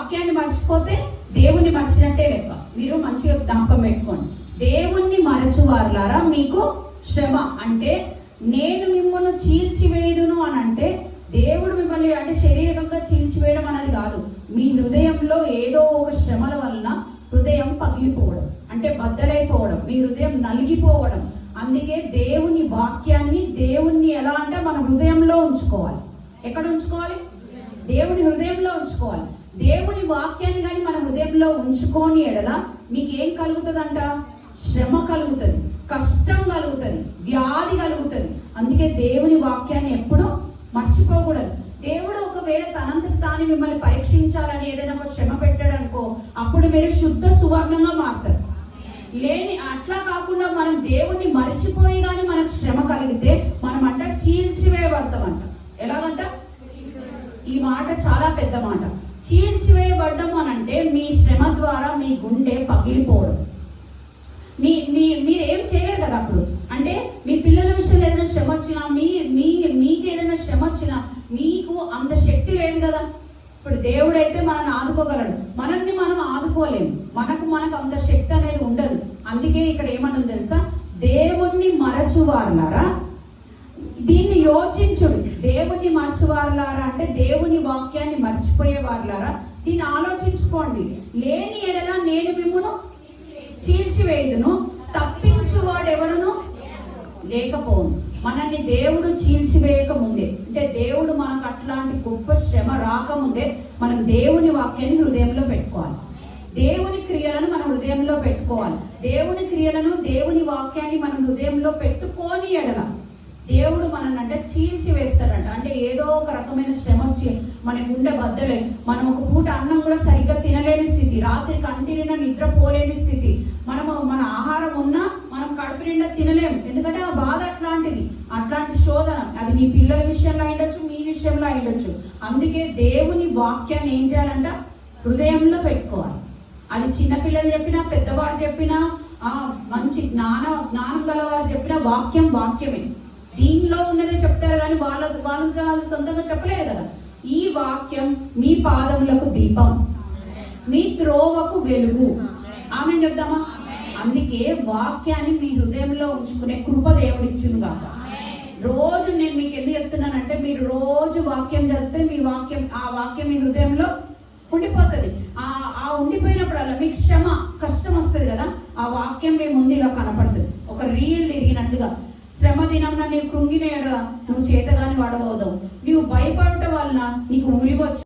వాక్యాన్ని మర్చిపోతే దేవుణ్ణి మర్చినట్టే లెక్క. మీరు మంచిగా జ్ఞాపకం పెట్టుకోండి. దేవుణ్ణి మరచువారులారా మీకు శ్రమ. అంటే నేను మిమ్మల్ని చీల్చివేయుదును అని అంటే దేవుడు మిమ్మల్ని అంటే శారీరకంగా చీల్చివేయడం అనేది కాదు. మీ హృదయంలో ఏదో ఒక శ్రమల వలన హృదయం పగిలిపోవడం, అంటే బద్దలైపోవడం, మీ హృదయం నలిగిపోవడం. అందుకే దేవుని వాక్యాన్ని, దేవుణ్ణి ఎలా అంటే మన హృదయంలో ఉంచుకోవాలి. ఎక్కడ ఉంచుకోవాలి? దేవుని హృదయంలో ఉంచుకోవాలి. దేవుని వాక్యాన్ని కానీ మన హృదయంలో ఉంచుకోని ఎడల మీకు ఏం కలుగుతుందంట? శ్రమ కలుగుతుంది, కష్టం కలుగుతుంది, వ్యాధి కలుగుతుంది. అందుకే దేవుని వాక్యాన్ని ఎప్పుడూ మర్చిపోకూడదు. దేవుడు ఒకవేళ తనంతటి తాను మిమ్మల్ని పరీక్షించాలని ఏదైనా ఒక శ్రమ పెట్టాడనుకో, అప్పుడు మీరు శుద్ధ సువర్ణంగా మారుతారు. లేని అట్లా కాకుండా మనం దేవుణ్ణి మర్చిపోయి కానీ మనకు శ్రమ కలిగితే మనం అంట చీల్చివేయబడతామంట. ఎలాగంట? ఈ మాట చాలా పెద్ద మాట. చీల్చివేయబడ్డం అని అంటే మీ శ్రమ ద్వారా మీ గుండె పగిలిపోవడం. మీరేం చేయలేరు కదా అప్పుడు. అంటే మీ పిల్లల విషయంలో ఏదైనా శ్రమ వచ్చినా, మీకు ఏదైనా శ్రమ వచ్చినా మీకు అంత శక్తి లేదు కదా. ఇప్పుడు దేవుడైతే మనల్ని ఆదుకోగలడు, మనల్ని మనం ఆదుకోలేము. మనకు అంత శక్తి అనేది ఉండదు. అందుకే ఇక్కడ ఏమన్నది తెలుసా? దేవుణ్ణి మరచువారులారా, దీన్ని యోచించుడు. దేవుణ్ణి మరచువారులారా అంటే దేవుని వాక్యాన్ని మర్చిపోయేవారులారా, దీన్ని ఆలోచించుకోండి. లేని ఎడల నేను మిమ్మును చీల్చివేయుదును, తప్పించువాడెవడును లేకపోను. మనల్ని దేవుడు చీల్చివేయక ముందే, అంటే దేవుడు మనకు అట్లాంటి గొప్ప శ్రమ రాకముందే మనం దేవుని వాక్యాన్ని హృదయంలో పెట్టుకోవాలి. దేవుని క్రియలను మన హృదయంలో పెట్టుకోవాలి. దేవుని క్రియలను, దేవుని వాక్యాన్ని మనం హృదయంలో పెట్టుకోని ఎడల దేవుడు మనల్ని అంటే చీల్చి వేస్తాడంట. అంటే ఏదో ఒక రకమైన శ్రమ వచ్చి మన గుండె బద్దలే, మనం ఒక పూట అన్నం కూడా సరిగ్గా తినలేని స్థితి, రాత్రి కంటినిండా నిద్రపోలేని స్థితి, మన ఆహారం ఉన్నా మనం కడుపు నిండా తినలేము. ఎందుకంటే ఆ బాధ అట్లాంటి శోధన. అది మీ పిల్లల విషయంలో అయ్యొచ్చు, మీ విషయంలో అయ్యొచ్చు. అందుకే దేవుని వాక్యాన్ని ఏం చేయాలంట? హృదయంలో పెట్టుకోవాలి. అది చిన్నపిల్లలు చెప్పినా, పెద్దవారు చెప్పినా, మంచి జ్ఞానం గలవారు చెప్పినా వాక్యమే. దీనిలో ఉన్నదే చెప్తారు కానీ వాళ్ళు సొంతంగా చెప్పలేరు కదా. ఈ వాక్యం మీ పాదములకు దీపం, మీ త్రోవకు వెలుగు. ఆమె చెప్దామా? అందుకే వాక్యాన్ని మీ హృదయంలో ఉంచుకునే కృప దేవుడు ఇచ్చును గాక. రోజు నేను మీకు ఎందుకు చెప్తున్నానంటే, మీరు రోజు వాక్యం చదివితే ఆ వాక్యం మీ హృదయంలో ఉండిపోతుంది. ఆ ఉండిపోయినప్పుడల్లా మీకు శ్రమ, కష్టం వస్తుంది కదా, ఆ వాక్యం మీ ముందు ఇలా కనపడుతుంది, ఒక రీల్ తిరిగినట్టుగా. శ్రమ దినం నీవు కృంగిన ఎడల నువ్వు చేతగాని వాడబోదావు, నీవు భయపడటం వలన నీకు ఉరివచ్చు.